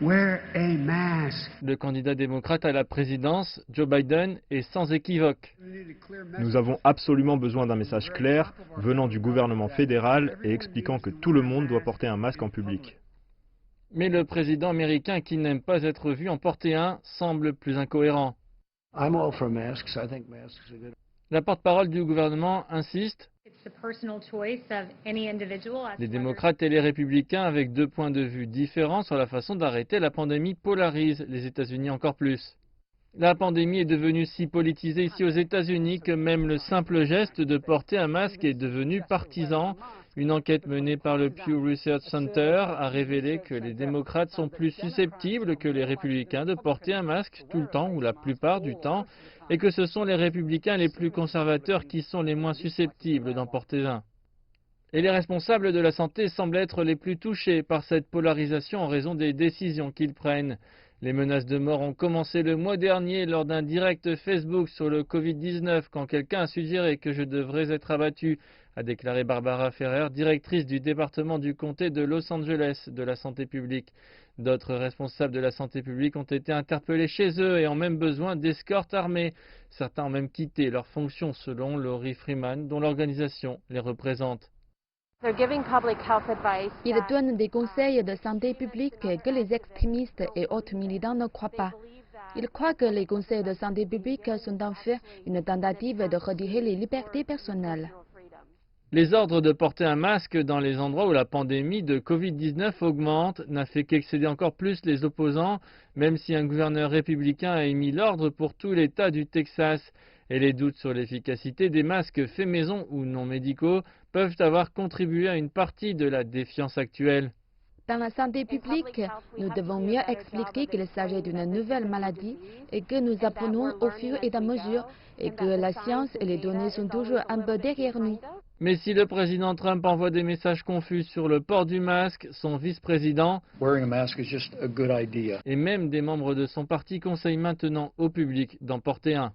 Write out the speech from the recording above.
Wear a mask. Le candidat démocrate à la présidence, Joe Biden, est sans équivoque. Nous avons absolument besoin d'un message clair venant du gouvernement fédéral et expliquant que tout le monde doit porter un masque en public. Mais le président américain, qui n'aime pas être vu en porter un, semble plus incohérent. La porte-parole du gouvernement insiste. Les démocrates et les républicains, avec deux points de vue différents sur la façon d'arrêter la pandémie, polarisent les États-Unis encore plus. La pandémie est devenue si politisée ici aux États-Unis que même le simple geste de porter un masque est devenu partisan. Une enquête menée par le Pew Research Center a révélé que les démocrates sont plus susceptibles que les républicains de porter un masque tout le temps ou la plupart du temps, et que ce sont les républicains les plus conservateurs qui sont les moins susceptibles d'en porter un. Et les responsables de la santé semblent être les plus touchés par cette polarisation en raison des décisions qu'ils prennent. Les menaces de mort ont commencé le mois dernier lors d'un direct Facebook sur le Covid-19 quand quelqu'un a suggéré que je devrais être abattu, a déclaré Barbara Ferrer, directrice du département du comté de Los Angeles de la santé publique. D'autres responsables de la santé publique ont été interpellés chez eux et ont même besoin d'escortes armées. Certains ont même quitté leurs fonctions selon Lori Freeman, dont l'organisation les représente. Ils donnent des conseils de santé publique que les extrémistes et autres militants ne croient pas. Ils croient que les conseils de santé publique sont en fait une tentative de retirer les libertés personnelles. Les ordres de porter un masque dans les endroits où la pandémie de Covid-19 augmente n'a fait qu'excéder encore plus les opposants, même si un gouverneur républicain a émis l'ordre pour tout l'État du Texas. Et les doutes sur l'efficacité des masques faits maison ou non médicaux peuvent avoir contribué à une partie de la défiance actuelle. Dans la santé publique, nous devons mieux expliquer qu'il s'agit d'une nouvelle maladie et que nous apprenons au fur et à mesure et que la science et les données sont toujours un peu derrière nous. Mais si le président Trump envoie des messages confus sur le port du masque, son vice-président et même des membres de son parti conseillent maintenant au public d'en porter un.